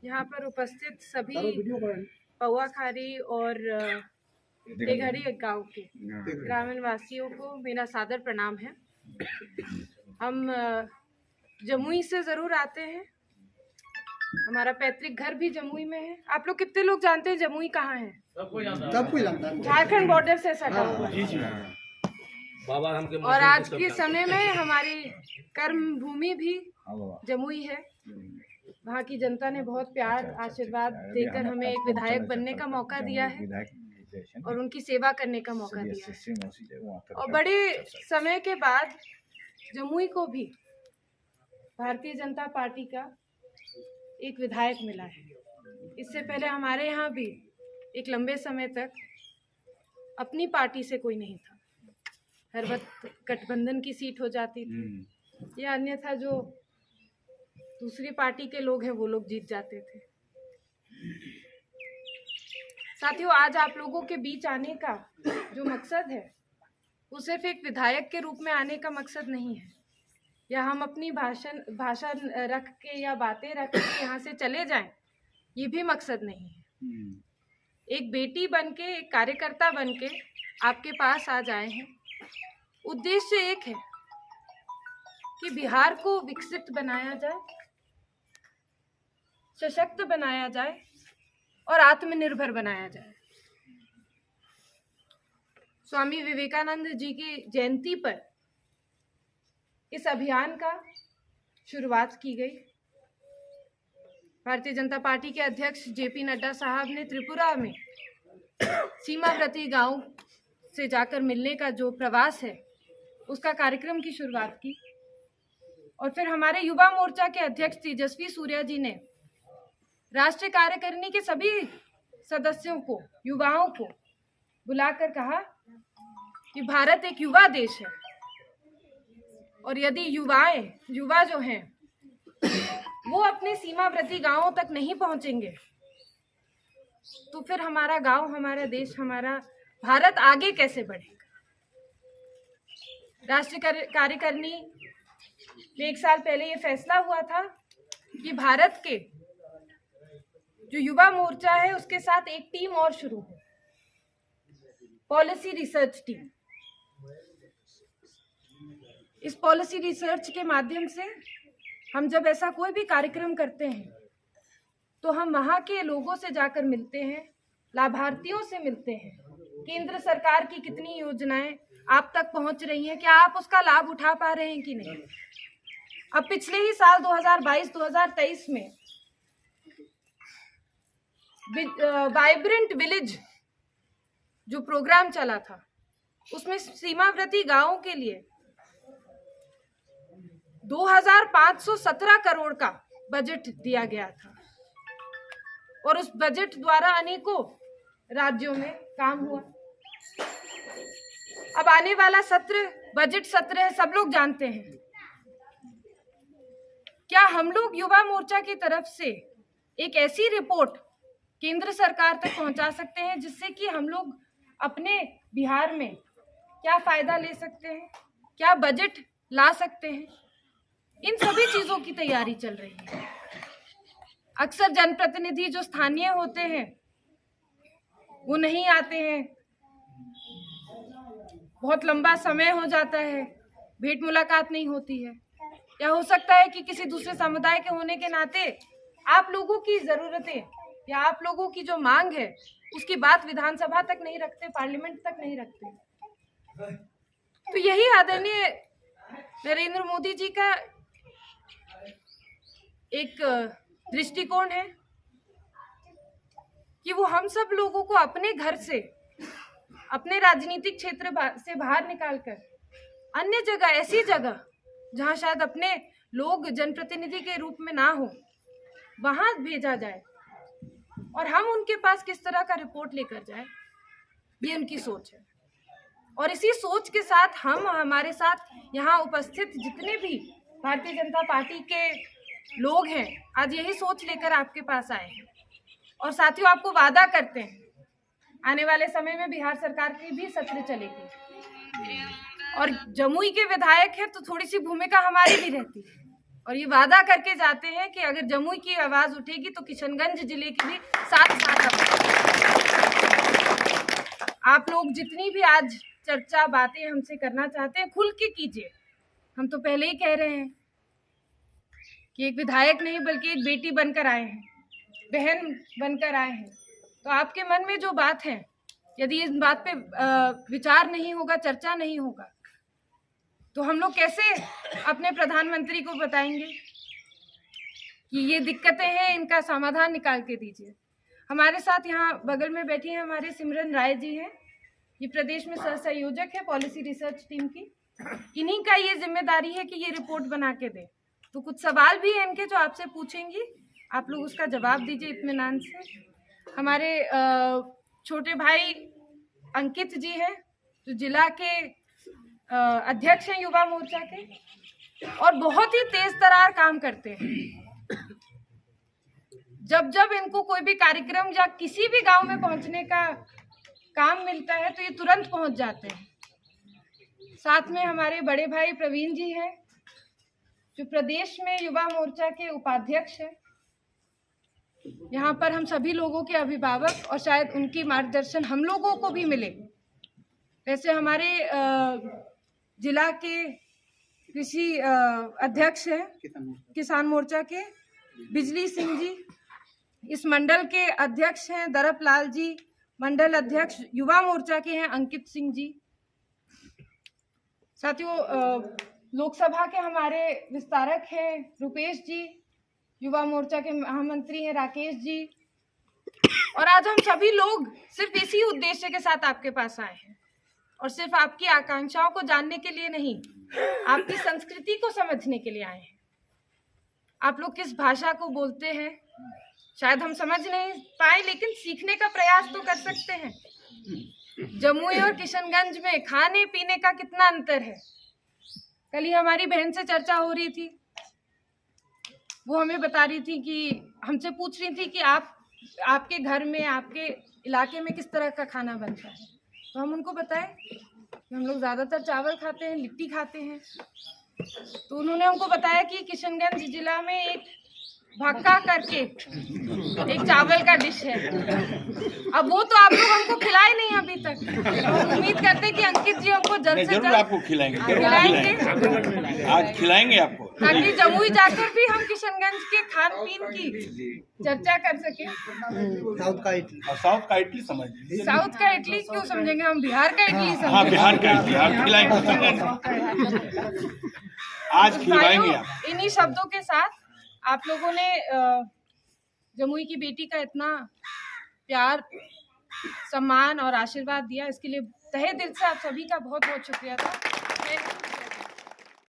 यहाँ पर उपस्थित सभी पौआखारी और तेघरी गांव के ग्रामीण वासियों को मेरा सादर प्रणाम है। हम जमुई से जरूर आते हैं, हमारा पैतृक घर भी जमुई में है। आप लोग कितने लोग जानते हैं जमुई कहाँ है? सब कोई जानता है। झारखंड बॉर्डर से सटा हुआ है। और आज के समय में हमारी कर्म भूमि भी जमुई है। वहाँ की जनता ने बहुत प्यार आशीर्वाद देकर हमें एक विधायक बनने का मौका दिया है और उनकी सेवा करने का मौका दिया है। और बड़े समय के बाद जमुई को भी भारतीय जनता पार्टी का एक विधायक मिला है। इससे पहले हमारे यहाँ भी एक लंबे समय तक अपनी पार्टी से कोई नहीं था, हर वक्त गठबंधन की सीट हो जाती थी या अन्यथा जो दूसरी पार्टी के लोग हैं वो लोग जीत जाते थे। साथियों, आज आप लोगों के बीच आने का जो मकसद है वो सिर्फ एक विधायक के रूप में आने का मकसद नहीं है, या हम अपनी भाषण रख के या बातें रख के यहाँ से चले जाएं, ये भी मकसद नहीं है। एक बेटी बनके, एक कार्यकर्ता बनके आपके पास आ जाए हैं। उद्देश्य एक है कि बिहार को विकसित बनाया जाए, सशक्त बनाया जाए और आत्मनिर्भर बनाया जाए। स्वामी विवेकानंद जी की जयंती पर इस अभियान का शुरुआत की गई। भारतीय जनता पार्टी के अध्यक्ष जेपी नड्डा साहब ने त्रिपुरा में सीमावर्ती गांव से जाकर मिलने का जो प्रवास है उसका कार्यक्रम की शुरुआत की। और फिर हमारे युवा मोर्चा के अध्यक्ष तेजस्वी सूर्या जी ने राष्ट्रीय कार्यकारिणी के सभी सदस्यों को, युवाओं को बुलाकर कहा कि भारत एक युवा देश है और यदि युवा जो हैं वो अपने सीमावर्ती गांवों तक नहीं पहुंचेंगे तो फिर हमारा गांव, हमारा देश, हमारा भारत आगे कैसे बढ़ेगा। राष्ट्रीय कार्यकारिणी में 1 साल पहले ये फैसला हुआ था कि भारत के जो युवा मोर्चा है उसके साथ एक टीम और शुरू हो, पॉलिसी रिसर्च टीम। इस पॉलिसी रिसर्च के माध्यम से हम जब ऐसा कोई भी कार्यक्रम करते हैं तो हम वहाँ के लोगों से जाकर मिलते हैं, लाभार्थियों से मिलते हैं। केंद्र सरकार की कितनी योजनाएं आप तक पहुंच रही हैं, क्या आप उसका लाभ उठा पा रहे हैं कि नहीं। अब पिछले ही साल 2022-2023 में वाइब्रेंट विलेज जो प्रोग्राम चला था उसमें सीमावर्ती गांवों के लिए 2517 करोड़ का बजट दिया गया था और उस बजट द्वारा अनेकों राज्यों में काम हुआ। अब आने वाला सत्र बजट सत्र है, सब लोग जानते हैं। क्या हम लोग युवा मोर्चा की तरफ से एक ऐसी रिपोर्ट केंद्र सरकार तक पहुंचा सकते हैं जिससे कि हम लोग अपने बिहार में क्या फायदा ले सकते हैं, क्या बजट ला सकते हैं, इन सभी चीजों की तैयारी चल रही है। अक्सर जनप्रतिनिधि जो स्थानीय होते हैं वो नहीं आते हैं, बहुत लंबा समय हो जाता है, भेंट मुलाकात नहीं होती है, या हो सकता है कि किसी दूसरे समुदाय के होने के नाते आप लोगों की जरूरतें या आप लोगों की जो मांग है उसकी बात विधानसभा तक नहीं रखते, पार्लियामेंट तक नहीं रखते। तो यही आदरणीय नरेंद्र मोदी जी का एक दृष्टिकोण है कि वो हम सब लोगों को अपने घर से, अपने राजनीतिक क्षेत्र से बाहर निकालकर अन्य जगह, ऐसी जगह जहां शायद अपने लोग जनप्रतिनिधि के रूप में ना हो, वहां भेजा जाए और हम उनके पास किस तरह का रिपोर्ट लेकर जाए, ये उनकी सोच है। और इसी सोच के साथ हम, हमारे साथ यहाँ उपस्थित जितने भी भारतीय जनता पार्टी के लोग हैं, आज यही सोच लेकर आपके पास आए हैं। और साथियों, आपको वादा करते हैं आने वाले समय में बिहार सरकार की भी सत्र चलेगी और जमुई के विधायक है तो थोड़ी सी भूमिका हमारी भी रहती है। और ये वादा करके जाते हैं कि अगर जमुई की आवाज उठेगी तो किशनगंज जिले की भी साथ आप लोग जितनी भी आज चर्चा बातें हमसे करना चाहते हैं खुल के कीजिए। हम तो पहले ही कह रहे हैं कि एक विधायक नहीं बल्कि एक बेटी बनकर आए हैं, बहन बनकर आए हैं। तो आपके मन में जो बात है, यदि इस बात पे विचार नहीं होगा, चर्चा नहीं होगा, तो हम लोग कैसे अपने प्रधानमंत्री को बताएंगे कि ये दिक्कतें हैं, इनका समाधान निकाल के दीजिए। हमारे साथ यहाँ बगल में बैठी हैं हमारे सिमरन राय जी हैं, ये प्रदेश में सह संयोजक है पॉलिसी रिसर्च टीम की। इन्हीं का ये जिम्मेदारी है कि ये रिपोर्ट बना के दे। तो कुछ सवाल भी हैं इनके जो आपसे पूछेंगी, आप लोग उसका जवाब दीजिए इत्मीनान से। हमारे छोटे भाई अंकित जी हैं जो जिला के अध्यक्ष हैं युवा मोर्चा के, और बहुत ही तेज तरार काम करते हैं। जब जब इनको कोई भी कार्यक्रम या किसी भी गांव में पहुंचने का काम मिलता है तो ये तुरंत पहुंच जाते हैं। साथ में हमारे बड़े भाई प्रवीण जी हैं जो प्रदेश में युवा मोर्चा के उपाध्यक्ष हैं। यहाँ पर हम सभी लोगों के अभिभावक और शायद उनकी मार्गदर्शन हम लोगों को भी मिले। वैसे हमारे जिला के कृषि अध्यक्ष हैं किसान मोर्चा के बिजली सिंह जी, इस मंडल के अध्यक्ष हैं दरप लाल जी, मंडल अध्यक्ष युवा मोर्चा के हैं अंकित सिंह जी। साथियों, लोकसभा के हमारे विस्तारक हैं रुपेश जी, युवा मोर्चा के महामंत्री हैं राकेश जी, और आज हम सभी लोग सिर्फ इसी उद्देश्य के साथ आपके पास आए हैं, और सिर्फ आपकी आकांक्षाओं को जानने के लिए नहीं, आपकी संस्कृति को समझने के लिए आए हैं। आप लोग किस भाषा को बोलते हैं शायद हम समझ नहीं पाए, लेकिन सीखने का प्रयास तो कर सकते हैं। जमुई और किशनगंज में खाने पीने का कितना अंतर है। कल ही हमारी बहन से चर्चा हो रही थी, वो हमें बता रही थी कि हमसे पूछ रही थी कि आपके घर में, आपके इलाके में किस तरह का खाना बनता है। तो हम उनको बताएं कि हम लोग ज़्यादातर चावल खाते हैं, लिट्टी खाते हैं। तो उन्होंने हमको बताया कि किशनगंज जिला में एक भक्का करके एक चावल का डिश है। अब वो तो आप लोग हमको खिलाए नहीं अभी तक। हम उम्मीद करते हैं कि अंकित जी हमको जल्द से जल्द आपको खिलाएंगे, आज खिलाएंगे आपको, ताकि जमुई जाकर भी हम किशनगंज के खान पीन की चर्चा कर सके। साउथ का इडली समझ, साउथ का इडली क्यों समझेंगे, हम बिहार का इडली समझेंगे। हाँ, बिहार का इडली आप खिलाएंगे, आज खिलाएंगे आप। इन्हीं शब्दों के साथ आप लोगों ने जमुई की बेटी का इतना प्यार, सम्मान और आशीर्वाद दिया, इसके लिए तहे दिल से आप सभी का बहुत बहुत शुक्रिया था।